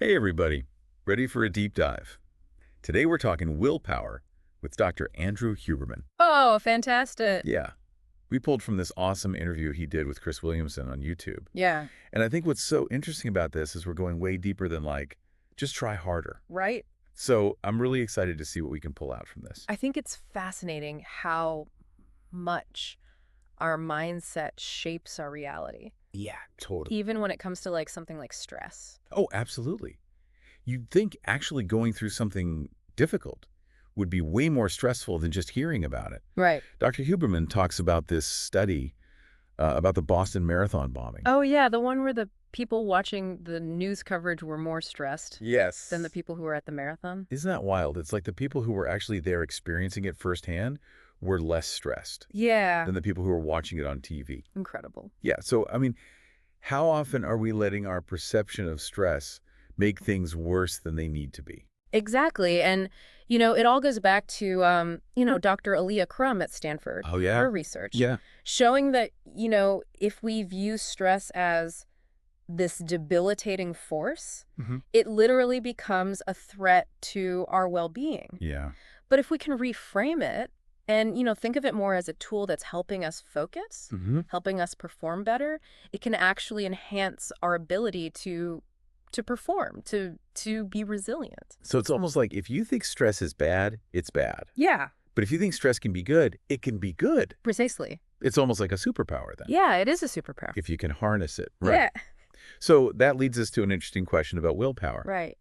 Hey everybody, ready for a deep dive? Today we're talking willpower with Dr. Andrew Huberman. Oh, fantastic. Yeah, we pulled from this awesome interview he did with Chris Williamson on YouTube. Yeah. And I think what's so interesting about this is we're going way deeper than just try harder. Right. So I'm really excited to see what we can pull out from this. I think it's fascinating how much our mindset shapes our reality, Yeah, totally. even when it comes to something like stress. Oh, absolutely. You'd think actually going through something difficult would be way more stressful than just hearing about it. Right. Dr. Huberman talks about this study about the Boston Marathon bombing. Oh, yeah, the one where the people watching the news coverage were more stressed Yes. than the people who were at the marathon. Isn't that wild? It's like the people who were actually there experiencing it firsthand were less stressed Yeah. than the people who were watching it on TV. Incredible. Yeah, so, how often are we letting our perception of stress make things worse than they need to be? Exactly. And, it all goes back to, Dr. Aaliyah Crum at Stanford. Oh, yeah? Her research. Yeah. Showing that, if we view stress as this debilitating force, it literally becomes a threat to our well-being. Yeah. But if we can reframe it and, think of it more as a tool that's helping us focus, helping us perform better, it can actually enhance our ability to perform, to be resilient. So it's almost like if you think stress is bad, it's bad. Yeah, But if you think stress can be good, it can be good. precisely. It's almost like a superpower then, Yeah, it is a superpower. if you can harness it. Yeah, So that leads us to an interesting question about willpower. right.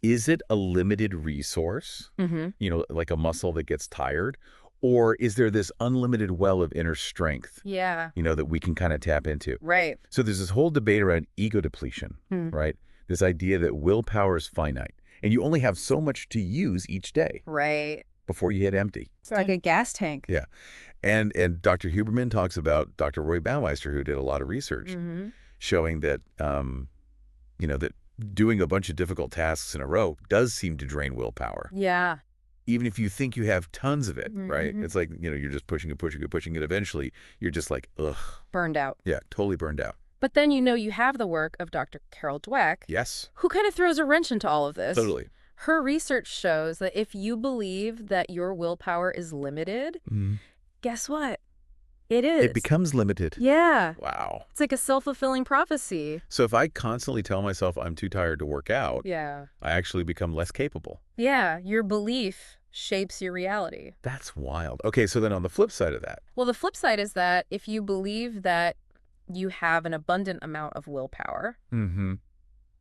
Is it a limited resource, like a muscle that gets tired? Or is there this unlimited well of inner strength, Yeah, that we can kind of tap into? right. So there's this whole debate around ego depletion, right? This idea that willpower is finite and you only have so much to use each day Right. before you hit empty. It's like a gas tank. Yeah. And Dr. Huberman talks about Dr. Roy Baumeister, who did a lot of research, showing that, that doing a bunch of difficult tasks in a row does seem to drain willpower. Yeah. Even if you think you have tons of it, right? It's like, you're just pushing it. Eventually, you're just like, ugh. Burned out. Yeah, totally burned out. But then you have the work of Dr. Carol Dweck, Yes, who kind of throws a wrench into all of this. totally. Her research shows that if you believe that your willpower is limited, guess what? It is. It becomes limited. Yeah. Wow. It's like a self-fulfilling prophecy. So if I constantly tell myself I'm too tired to work out, Yeah. I actually become less capable. Yeah, your belief shapes your reality. That's wild. Okay, so then on the flip side of that. Well, the flip side is that if you believe that you have an abundant amount of willpower,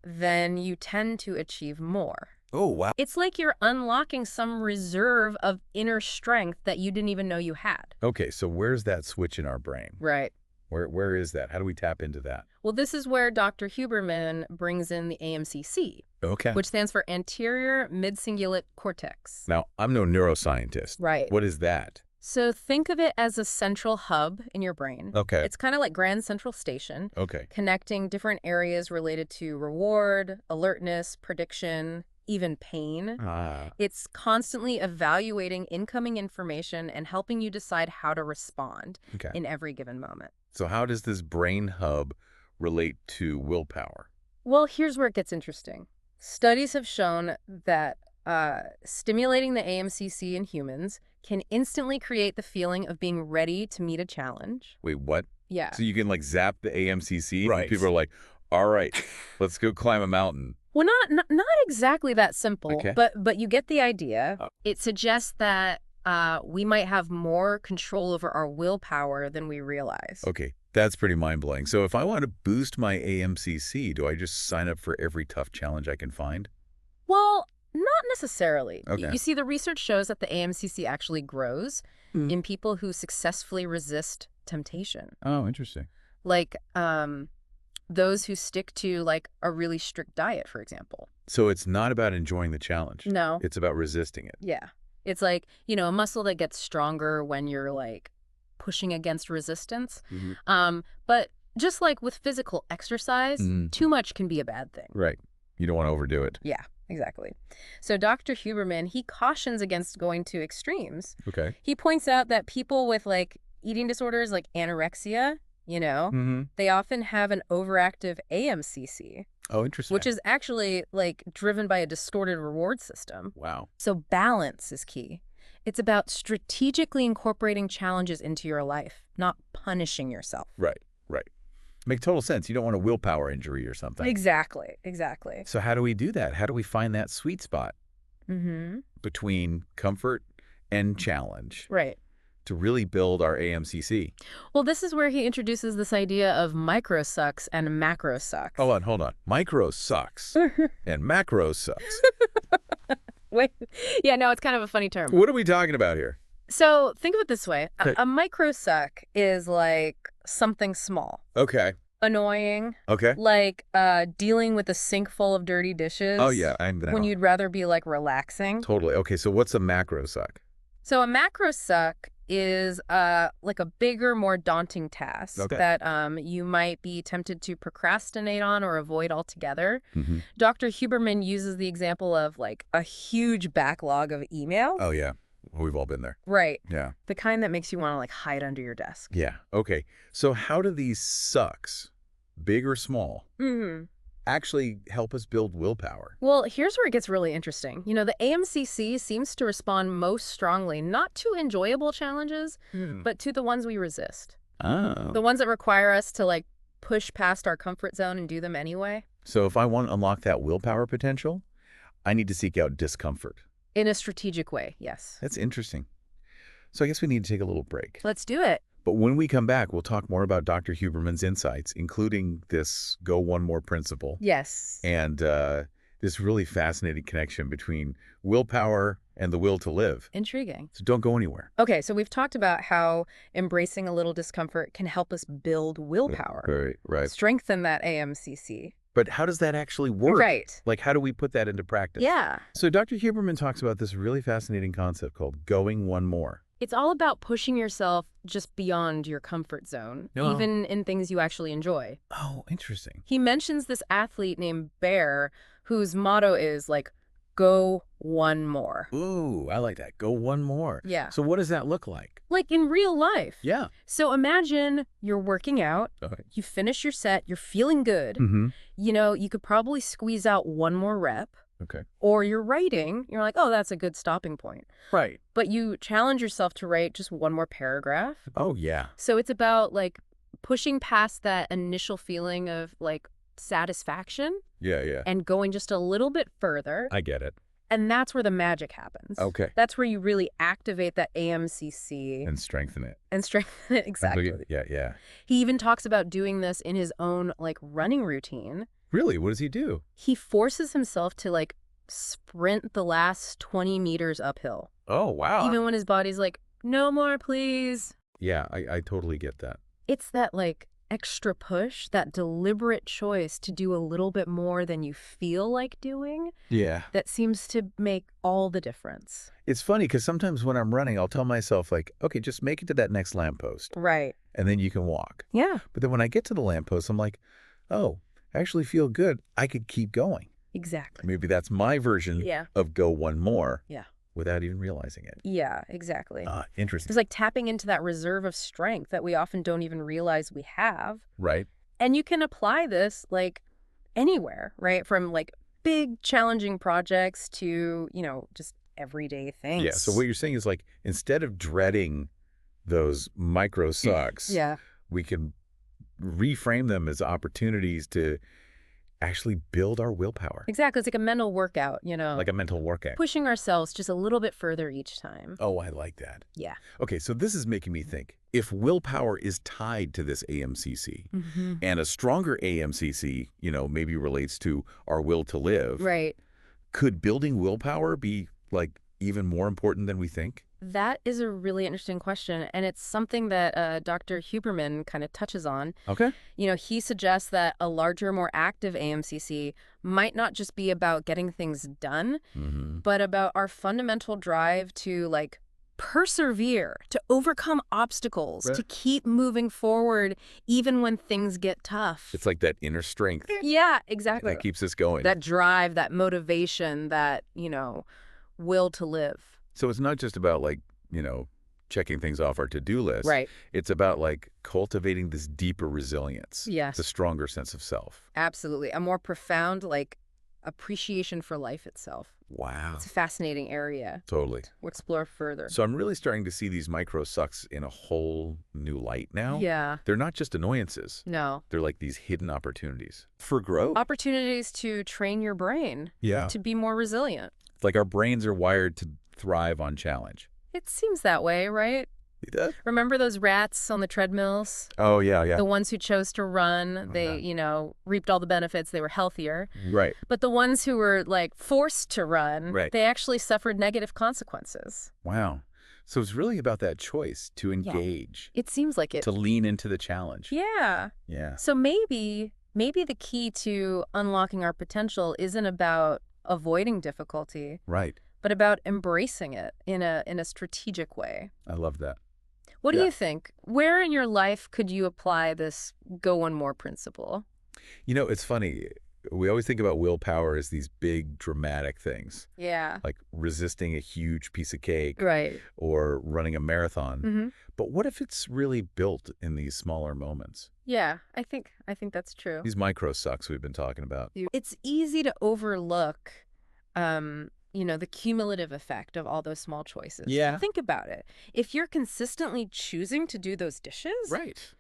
then you tend to achieve more. Oh, wow. It's like you're unlocking some reserve of inner strength that you didn't even know you had. Okay, so where's that switch in our brain? Right. Where is that? How do we tap into that? Well, this is where Dr. Huberman brings in the aMCC, Okay. which stands for anterior mid-cingulate cortex. Now, I'm no neuroscientist. Right. What is that? So think of it as a central hub in your brain. Okay. It's kind of like Grand Central Station, Okay. connecting different areas related to reward, alertness, prediction, even pain. Ah. It's constantly evaluating incoming information and helping you decide how to respond Okay. in every given moment. So how does this brain hub relate to willpower? Well, here's where it gets interesting. Studies have shown that stimulating the aMCC in humans can instantly create the feeling of being ready to meet a challenge. Wait, what? Yeah. So you can zap the aMCC? Right. And people are like, all right, let's go climb a mountain. Well, not exactly that simple, Okay. but you get the idea. It suggests that we might have more control over our willpower than we realize. Okay, that's pretty mind-blowing. So if I want to boost my aMCC, do I just sign up for every tough challenge I can find? Well, not necessarily. Okay. You see, the research shows that the aMCC actually grows in people who successfully resist temptation. Oh, interesting. Like those who stick to a really strict diet, for example. So it's not about enjoying the challenge. No. It's about resisting it. Yeah. It's like, a muscle that gets stronger when you're pushing against resistance. But just like with physical exercise, too much can be a bad thing. Right. You don't want to overdo it. Yeah, exactly. So Dr. Huberman, he cautions against going to extremes. Okay. He points out that people with eating disorders like anorexia, they often have an overactive aMCC. Oh, interesting. which is actually like driven by a distorted reward system. Wow. So balance is key. It's about strategically incorporating challenges into your life, not punishing yourself. Right, right. Make total sense. You don't want a willpower injury or something. Exactly, exactly. So how do we do that? How do we find that sweet spot between comfort and challenge Right. to really build our aMCC? Well, this is where he introduces this idea of micro sucks and macro sucks. Hold on. Micro sucks and macro sucks. Wait. Yeah, no, it's kind of a funny term. What are we talking about here? So think of it this way. Okay. A micro suck is like something small. Okay. Annoying. Okay. Like dealing with a sink full of dirty dishes. Oh, yeah. I know. When you'd rather be like relaxing. Totally. Okay, so what's a macro suck? So a macro suck is like a bigger, more daunting task that you might be tempted to procrastinate on or avoid altogether. Dr. Huberman uses the example of like a huge backlog of emails. Oh, yeah. We've all been there. Right. Yeah. The kind that makes you want to like hide under your desk. Yeah. Okay. So how do these sucks, big or small, actually help us build willpower? Well, here's where it gets really interesting. You know, the aMCC seems to respond most strongly not to enjoyable challenges, but to the ones we resist. Oh. The ones that require us to like push past our comfort zone and do them anyway. So if I want to unlock that willpower potential, I need to seek out discomfort. In a strategic way, yes. That's interesting. So I guess we need to take a little break. Let's do it. But when we come back, we'll talk more about Dr. Huberman's insights, including this go one more principle. Yes. And this really fascinating connection between willpower and the will to live. Intriguing. So don't go anywhere. Okay, so we've talked about how embracing a little discomfort can help us build willpower. Right. Strengthen that aMCC. But how does that actually work? Right. Like, how do we put that into practice? Yeah. So Dr. Huberman talks about this really fascinating concept called going one more. It's all about pushing yourself just beyond your comfort zone, even in things you actually enjoy. Oh, interesting. He mentions this athlete named Bear, whose motto is like, go one more. Ooh, I like that. Go one more. Yeah. So what does that look like? Like in real life. Yeah. So imagine you're working out, you finish your set, you're feeling good. You know, you could probably squeeze out one more rep. Okay. Or you're writing, you're like, oh, that's a good stopping point. Right. But you challenge yourself to write just one more paragraph. Oh, yeah. So it's about like pushing past that initial feeling of like satisfaction. Yeah. And going just a little bit further. I get it. And that's where the magic happens. Okay. That's where you really activate that aMCC. And strengthen it. And strengthen it, exactly. Yeah. He even talks about doing this in his own like running routine. Really? What does he do? He forces himself to like sprint the last 20 meters uphill. Oh, wow. Even when his body's like, no more, please. Yeah, I totally get that. It's that like extra push, that deliberate choice to do a little bit more than you feel like doing. Yeah. That seems to make all the difference. It's funny because sometimes when I'm running, I'll tell myself like, okay, just make it to that next lamppost. Right. And then you can walk. Yeah. But then when I get to the lamppost, I'm like, oh, I actually feel good. I could keep going. Exactly. Maybe that's my version of go one more. Yeah. Without even realizing it. Yeah, exactly. Interesting. It's like tapping into that reserve of strength that we often don't even realize we have. Right. And you can apply this like anywhere, right? From like big challenging projects to, you know, just everyday things. Yeah. So what you're saying is like, instead of dreading those micro sucks, we can reframe them as opportunities to actually build our willpower. Exactly. It's like a mental workout, you know. Like a mental workout. Pushing ourselves just a little bit further each time. Oh, I like that. Yeah. Okay, so this is making me think. If willpower is tied to this aMCC, and a stronger aMCC, you know, maybe relates to our will to live. Right. Could building willpower be, like, even more important than we think? That is a really interesting question, and it's something that Dr. Huberman kind of touches on. Okay. You know, he suggests that a larger, more active aMCC might not just be about getting things done, but about our fundamental drive to, like, persevere, to overcome obstacles, to keep moving forward even when things get tough. It's like that inner strength. Yeah, exactly. That keeps us going. That drive, that motivation, that, you know, will to live. So it's not just about, like, you know, checking things off our to-do list. Right. It's about like cultivating this deeper resilience. Yes. It's a stronger sense of self. Absolutely. A more profound, like, appreciation for life itself. Wow. It's a fascinating area. Totally. We'll explore further. So I'm really starting to see these micro sucks in a whole new light now. Yeah. They're not just annoyances. No. They're like these hidden opportunities for growth. Opportunities to train your brain Yeah. to be more resilient. It's like our brains are wired to thrive on challenge. It seems that way, right? It does? Remember those rats on the treadmills? Oh, yeah, yeah. The ones who chose to run, Oh, they, reaped all the benefits. They were healthier. Right. But the ones who were, like, forced to run, Right. they actually suffered negative consequences. Wow. So it's really about that choice to engage, It seems like it. to lean into the challenge. Yeah. Yeah. So maybe the key to unlocking our potential isn't about avoiding difficulty, Right. but about embracing it in a strategic way. I love that. What do Yeah. you think? Where in your life could you apply this go one more principle? It's funny. We always think about willpower as these big, dramatic things, Yeah. like resisting a huge piece of cake Right. or running a marathon. Mm-hmm. But what if it's really built in these smaller moments? Yeah, I think that's true. These micro sucks we've been talking about. It's easy to overlook, the cumulative effect of all those small choices. Yeah. Think about it. If you're consistently choosing to do those dishes, Right.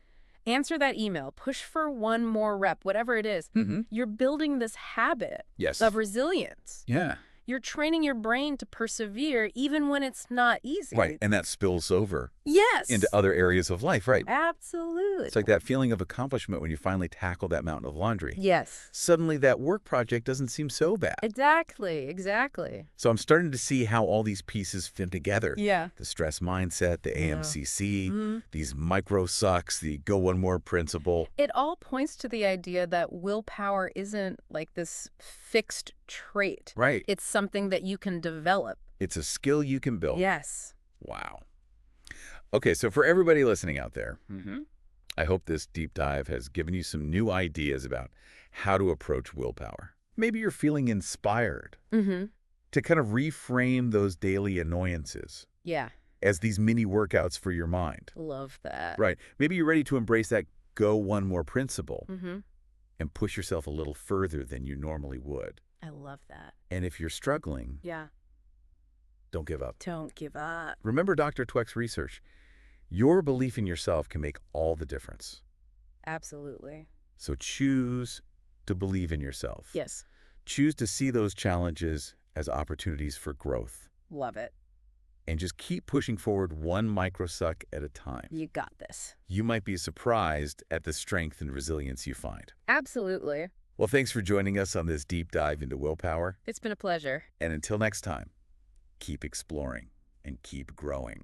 answer that email, push for one more rep, whatever it is, Mm-hmm. you're building this habit Yes. of resilience. Yeah. You're training your brain to persevere even when it's not easy. Right. And that spills over Yes. into other areas of life. Right. Absolutely. It's like that feeling of accomplishment when you finally tackle that mountain of laundry. Yes. Suddenly that work project doesn't seem so bad. Exactly. So I'm starting to see how all these pieces fit together. Yeah. The stress mindset, the aMCC, Mhm. these micro sucks, the go one more principle. It all points to the idea that willpower isn't like this fixed trait. Right. It's something that you can develop. It's a skill you can build. Yes. Wow. Okay, so for everybody listening out there, Mm-hmm. I hope this deep dive has given you some new ideas about how to approach willpower. Maybe you're feeling inspired Mm-hmm. to kind of reframe those daily annoyances Yeah. as these mini workouts for your mind. Love that. Right. Maybe you're ready to embrace that go one more principle Mm-hmm. and push yourself a little further than you normally would. I love that. And if you're struggling, Yeah. don't give up. Don't give up. Remember Dr. Tweck's research. Your belief in yourself can make all the difference. Absolutely. So choose to believe in yourself. Yes. Choose to see those challenges as opportunities for growth. Love it. And just keep pushing forward one microsuck at a time. You got this. You might be surprised at the strength and resilience you find. Absolutely. Well, thanks for joining us on this deep dive into willpower. It's been a pleasure. And until next time, keep exploring and keep growing.